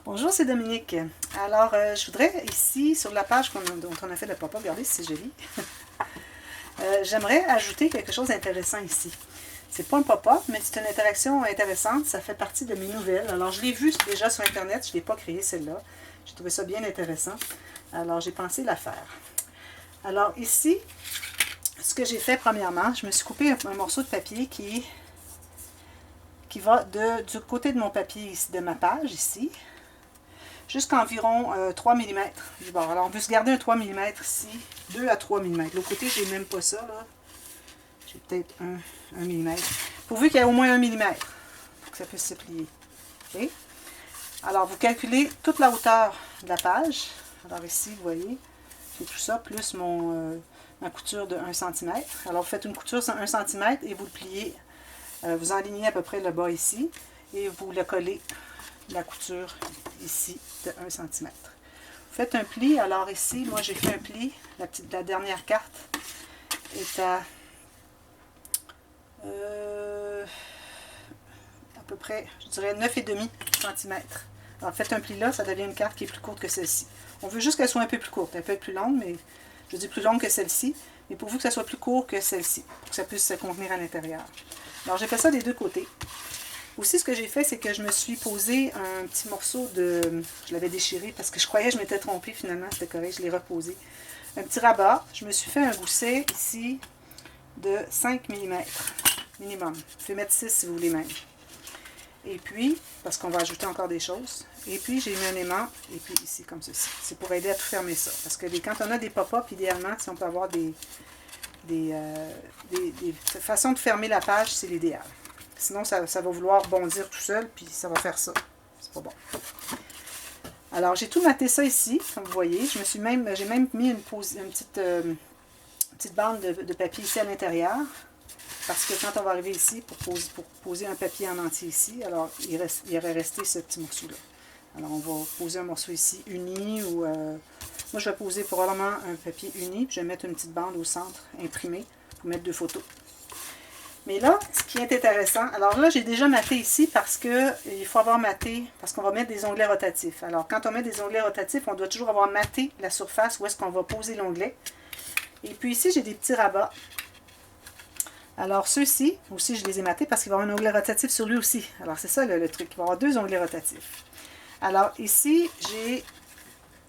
Bonjour, c'est Dominique. Alors, je voudrais ici, sur la page dont on a fait le pop-up, regardez si c'est joli, j'aimerais ajouter quelque chose d'intéressant ici. C'est pas un pop-up, mais c'est une interaction intéressante. Ça fait partie de mes nouvelles. Alors, je l'ai vu déjà sur Internet. Je ne l'ai pas créé, celle-là. J'ai trouvé ça bien intéressant. Alors, j'ai pensé la faire. Alors, ici, ce que j'ai fait premièrement, je me suis coupé un morceau de papier qui va du côté de mon papier, ici, de ma page, ici, jusqu'à environ 3 mm du bord. Alors, on veut se garder un 3 mm ici, 2 à 3 mm. L'autre côté, j'ai même pas ça, là. J'ai peut-être 1 mm. Pourvu qu'il y ait au moins 1 mm pour que ça puisse se plier. Okay? Alors, vous calculez toute la hauteur de la page. Alors ici, vous voyez, j'ai tout ça, plus ma couture de 1 cm. Alors, vous faites une couture sur 1 cm et vous le pliez. Vous enlignez à peu près le bas ici et vous le collez, la couture ici de 1 cm. Vous faites un pli. Alors ici, moi j'ai fait un pli. La dernière carte est à peu près, je dirais 9,5 cm. Alors faites un pli là, ça devient une carte qui est plus courte que celle-ci. On veut juste qu'elle soit un peu plus courte. Elle peut être plus longue, mais je dis plus longue que celle-ci. Mais pourvu que ça soit plus court que celle-ci, pour que ça puisse se contenir à l'intérieur. Alors j'ai fait ça des deux côtés. Aussi, ce que j'ai fait, c'est que je me suis posé un petit morceau de... Je l'avais déchiré parce que je croyais que je m'étais trompée finalement, c'était correct, je l'ai reposé. Un petit rabat. Je me suis fait un gousset ici de 5 mm minimum. Vous pouvez mettre 6 si vous voulez même. Et puis, parce qu'on va ajouter encore des choses. Et puis, j'ai mis un aimant, et puis ici, comme ceci. C'est pour aider à tout fermer ça. Parce que quand on a des pop-up, idéalement, si on peut avoir des façons de fermer la page, c'est l'idéal. Sinon, ça va vouloir bondir tout seul, puis ça va faire ça. C'est pas bon. Alors, j'ai tout maté ça ici, comme vous voyez. J'ai même mis une petite bande de papier ici à l'intérieur. Parce que quand on va arriver ici, pour poser un papier en entier ici, alors il aurait resté ce petit morceau-là. Alors, on va poser un morceau ici uni, ou... moi, je vais poser probablement un papier uni, puis je vais mettre une petite bande au centre, imprimée, pour mettre 2 photos. Mais là, ce qui est intéressant, alors là, j'ai déjà maté ici parce qu'il faut avoir maté, parce qu'on va mettre des onglets rotatifs. Alors, quand on met des onglets rotatifs, on doit toujours avoir maté la surface où est-ce qu'on va poser l'onglet. Et puis ici, j'ai des petits rabats. Alors, ceux-ci, aussi, je les ai matés parce qu'il va y avoir un onglet rotatif sur lui aussi. Alors, c'est ça le truc, il va y avoir 2 onglets rotatifs. Alors, ici, j'ai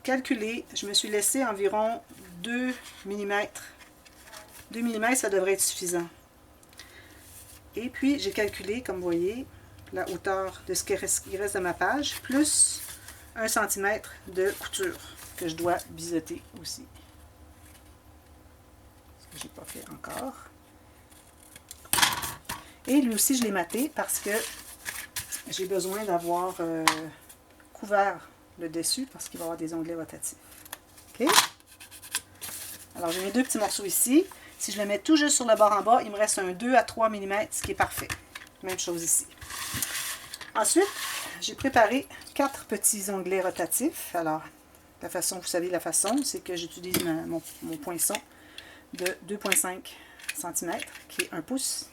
calculé, je me suis laissé environ 2 mm. 2 mm, ça devrait être suffisant. Et puis, j'ai calculé, comme vous voyez, la hauteur de ce qui reste de ma page, plus 1 cm de couture que je dois biseauter aussi. Ce que je n'ai pas fait encore. Et lui aussi, je l'ai maté parce que j'ai besoin d'avoir couvert le dessus parce qu'il va y avoir des onglets rotatifs. OK? Alors, j'ai mes 2 petits morceaux ici. Si je le mets tout juste sur le bord en bas, il me reste un 2 à 3 mm, ce qui est parfait. Même chose ici. Ensuite, j'ai préparé 4 petits onglets rotatifs. Alors, la façon, vous savez la façon, c'est que j'utilise mon poinçon de 2,5 cm, qui est 1 pouce.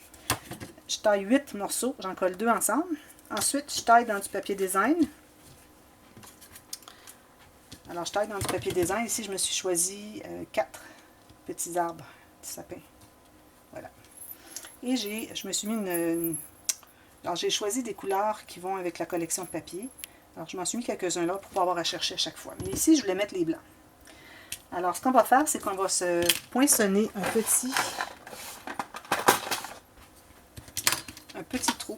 Je taille 8 morceaux, j'en colle 2 ensemble. Ensuite, je taille dans du papier design. Alors, je taille dans du papier design. Ici, je me suis choisi 4 petits arbres, petits sapins. Voilà. Et je me suis mis alors, j'ai choisi des couleurs qui vont avec la collection de papier. Alors, je m'en suis mis quelques-uns là pour pas avoir à chercher à chaque fois. Mais ici, je voulais mettre les blancs. Alors, ce qu'on va faire, c'est qu'on va se poinçonner un petit trou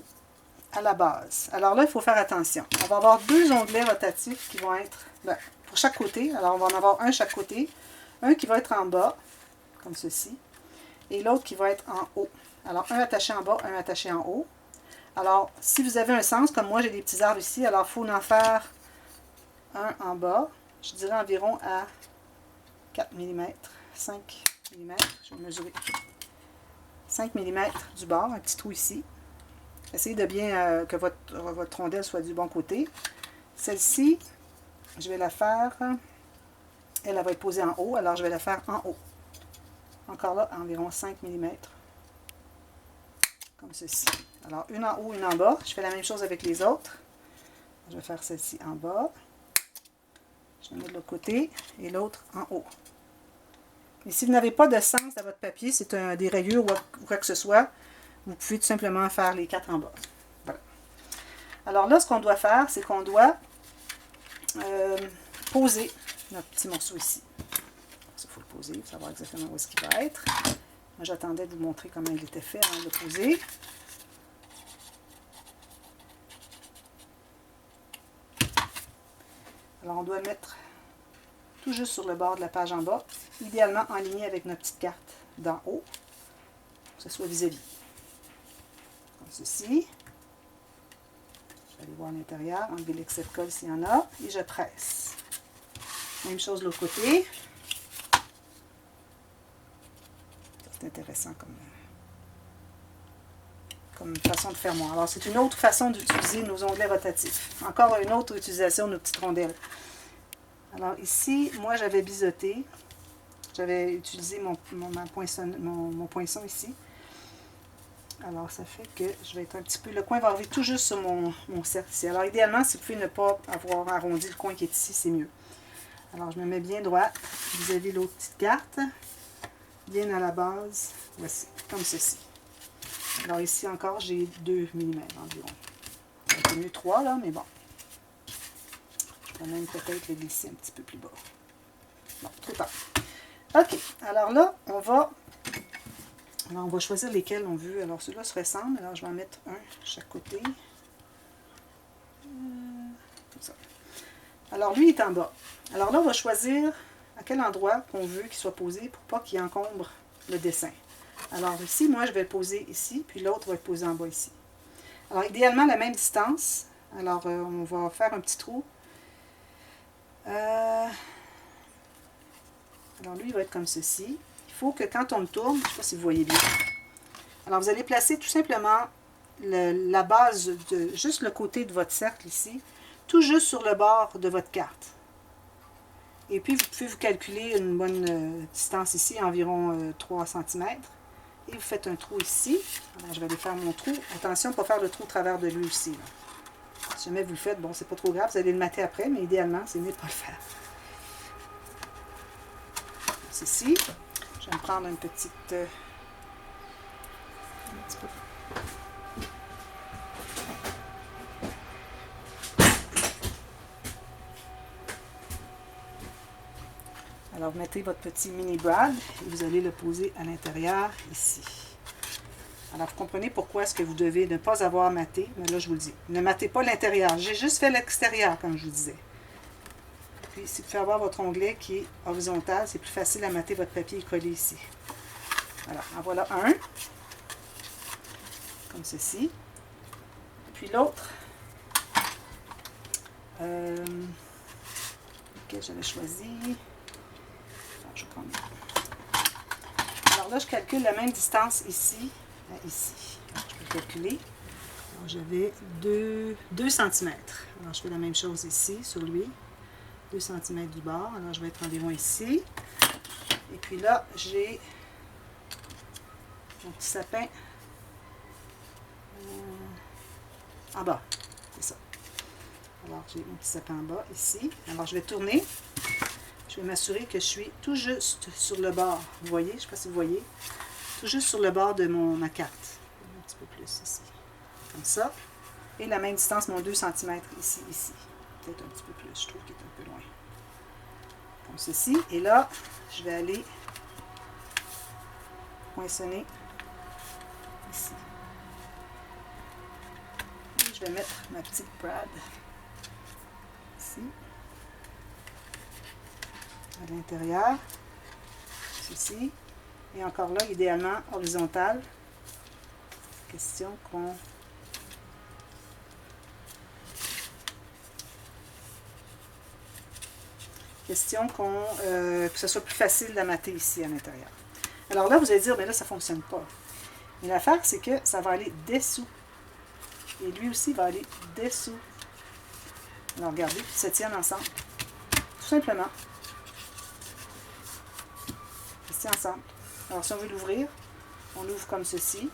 à la base. Alors là, il faut faire attention. On va avoir 2 onglets rotatifs qui vont être pour chaque côté. Alors, on va en avoir un chaque côté. Un qui va être en bas, comme ceci, et l'autre qui va être en haut. Alors, un attaché en bas, un attaché en haut. Alors, si vous avez un sens, comme moi, j'ai des petits arbres ici, alors il faut en faire un en bas. Je dirais environ à 4 mm, 5 mm. Je vais mesurer 5 mm du bord, un petit trou ici. Essayez de bien que votre rondelle soit du bon côté. Celle-ci, je vais la faire, elle va être posée en haut, alors je vais la faire en haut. Encore là, environ 5 mm. Comme ceci. Alors, une en haut, une en bas. Je fais la même chose avec les autres. Je vais faire celle-ci en bas. Je vais mettre de l'autre côté et l'autre en haut. Et si vous n'avez pas de sens à votre papier, c'est des rayures ou quoi que ce soit, vous pouvez tout simplement faire les 4 en bas. Voilà. Alors là, ce qu'on doit faire, c'est qu'on doit poser notre petit morceau ici. Il faut le poser pour savoir exactement où est-ce qu'il va être. Moi, j'attendais de vous montrer comment il était fait avant de le poser. Alors, on doit le mettre tout juste sur le bord de la page en bas, idéalement en ligne avec notre petite carte d'en haut, pour que ce soit vis-à-vis. Comme ceci. Je vais aller voir l'intérieur, enlever l'excès de colle s'il y en a, et je presse. Même chose de l'autre côté. C'est intéressant comme façon de faire moi. Alors, c'est une autre façon d'utiliser nos onglets rotatifs. Encore une autre utilisation de nos petites rondelles. Alors, ici, moi, j'avais biseauté. J'avais utilisé mon poinçon ici. Alors, ça fait que je vais être un petit peu... Le coin va arriver tout juste sur mon cercle ici. Alors, idéalement, si vous pouvez ne pas avoir arrondi le coin qui est ici, c'est mieux. Alors, je me mets bien droite vis-à-vis l'autre petite carte. Bien à la base. Voici, comme ceci. Alors, ici encore, j'ai 2 mm environ. Un peu mieux 3, là, mais bon. Je vais même peut-être le glisser un petit peu plus bas. Bon, trop tard. OK. Alors là, on va choisir lesquels on veut. Alors, ceux-là se ressemblent. Alors, je vais en mettre un de chaque côté. Comme ça. Alors, lui est en bas. Alors là, on va choisir à quel endroit qu'on veut qu'il soit posé pour pas qu'il encombre le dessin. Alors ici, moi, je vais le poser ici, puis l'autre va être posé en bas ici. Alors, idéalement, la même distance. Alors, on va faire un petit trou. Alors, lui, il va être comme ceci. Il faut que quand on le tourne, je ne sais pas si vous voyez bien. Alors, vous allez placer tout simplement la base, juste le côté de votre cercle ici, tout juste sur le bord de votre carte. Et puis, vous pouvez vous calculer une bonne distance ici, environ 3 cm. Et vous faites un trou ici. Alors, je vais aller faire mon trou. Attention, pas faire le trou au travers de lui aussi. Là. Si jamais vous le faites, bon, c'est pas trop grave, vous allez le mater après, mais idéalement, c'est mieux de ne pas le faire. Ceci. Je vais me prendre une petite... un petit peu. Alors, vous mettez votre petit mini brad et vous allez le poser à l'intérieur, ici. Alors, vous comprenez pourquoi est-ce que vous devez ne pas avoir maté, mais là, je vous le dis. Ne matez pas l'intérieur. J'ai juste fait l'extérieur, comme je vous disais. Puis, si vous faites avoir votre onglet qui est horizontal, c'est plus facile à mater votre papier collé ici. Voilà, en voilà un. Comme ceci. Puis l'autre, lequel j'avais choisi. Je vais prendre. Alors là, je calcule la même distance ici à ici. Alors, je peux calculer. J'avais 2 cm. Alors, je fais la même chose ici, sur lui. 2 cm du bord. Alors, je vais être environ ici. Et puis là, j'ai mon petit sapin en bas. C'est ça. Alors, j'ai mon petit sapin en bas, ici. Alors, je vais tourner. Je vais m'assurer que je suis tout juste sur le bord. Vous voyez? Je ne sais pas si vous voyez. Tout juste sur le bord de ma carte. Un petit peu plus ici. Comme ça. Et la même distance, mon 2 cm ici, ici. Peut-être un petit peu plus. Je trouve qu'il est un peu loin. Comme ceci. Et là, je vais aller poinçonner ici. Et je vais mettre ma petite brad ici. À l'intérieur, ceci, et encore là, idéalement horizontal. Question que ce soit plus facile de mater ici à l'intérieur. Alors là, vous allez dire, mais là, ça ne fonctionne pas. Mais l'affaire, c'est que ça va aller dessous. Et lui aussi va aller dessous. Alors regardez, ils se tiennent ensemble. Tout simplement. Ensemble. Alors, si on veut l'ouvrir, on l'ouvre comme ceci.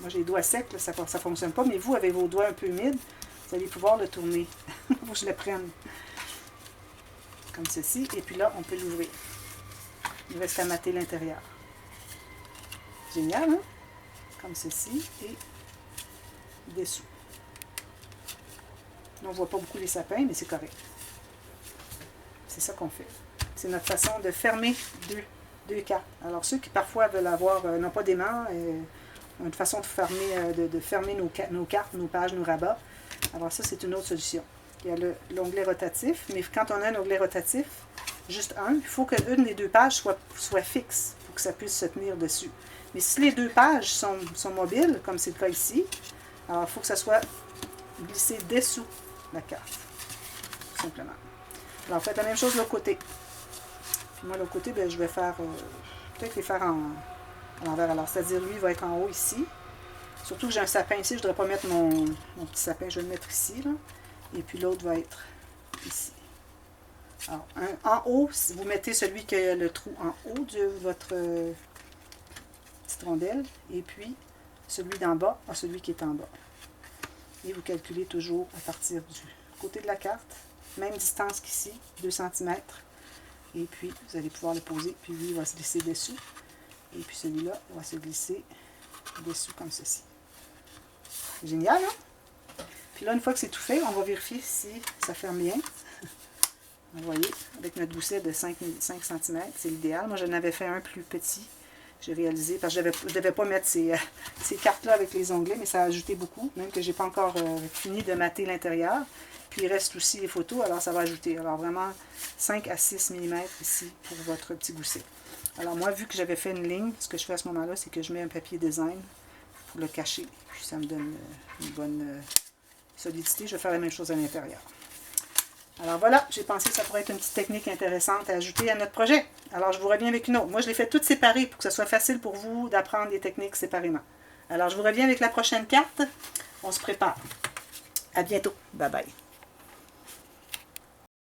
Moi, j'ai les doigts secs, là, ça ne fonctionne pas, mais vous, avec vos doigts un peu humides, Vous allez pouvoir le tourner. Il faut que je le prenne. Comme ceci. Et puis là, on peut l'ouvrir. Il reste à mater l'intérieur. Génial, hein? Comme ceci. Et dessous. On ne voit pas beaucoup les sapins, mais c'est correct. C'est ça qu'on fait. C'est notre façon de fermer deux cartes. Alors, ceux qui parfois veulent avoir, non pas d'aimant, ont une façon de fermer nos cartes, nos pages, nos rabats. Alors ça, c'est une autre solution. Il y a l'onglet rotatif, mais quand on a un onglet rotatif, juste un, il faut qu'une des deux pages soit fixe pour que ça puisse se tenir dessus. Mais si les deux pages sont mobiles, comme c'est le cas ici, alors il faut que ça soit glissé dessous la carte, tout simplement. Alors faites la même chose de l'autre côté. Puis moi, de l'autre côté, ben, je vais faire, peut-être les faire à l'envers. Alors, c'est-à-dire, lui, il va être en haut ici. Surtout que j'ai un sapin ici, je ne voudrais pas mettre mon petit sapin, je vais le mettre ici, là. Et puis l'autre va être ici. Alors, en haut, si vous mettez celui qui a le trou en haut de votre petite rondelle, et puis celui d'en bas à celui qui est en bas. Et vous calculez toujours à partir du côté de la carte, même distance qu'ici, 2 cm. Et puis, vous allez pouvoir le poser, puis lui, il va se glisser dessous. Et puis celui-là va se glisser dessous comme ceci. Génial, hein? Puis là, une fois que c'est tout fait, on va vérifier si ça ferme bien. Vous voyez, avec notre gousset de 5 cm, c'est l'idéal. Moi, j'en avais fait un plus petit. J'ai réalisé, parce que je ne devais pas mettre ces cartes-là avec les onglets, mais ça a ajouté beaucoup, même que je n'ai pas encore fini de mater l'intérieur. Puis il reste aussi les photos, alors ça va ajouter. Alors vraiment 5 à 6 mm ici pour votre petit gousset. Alors moi, vu que j'avais fait une ligne, ce que je fais à ce moment-là, c'est que je mets un papier design pour le cacher. Puis ça me donne une bonne solidité. Je vais faire la même chose à l'intérieur. Alors voilà, j'ai pensé que ça pourrait être une petite technique intéressante à ajouter à notre projet. Alors je vous reviens avec une autre. Moi, je les fais toutes séparées pour que ce soit facile pour vous d'apprendre les techniques séparément. Alors je vous reviens avec la prochaine carte. On se prépare. À bientôt. Bye bye.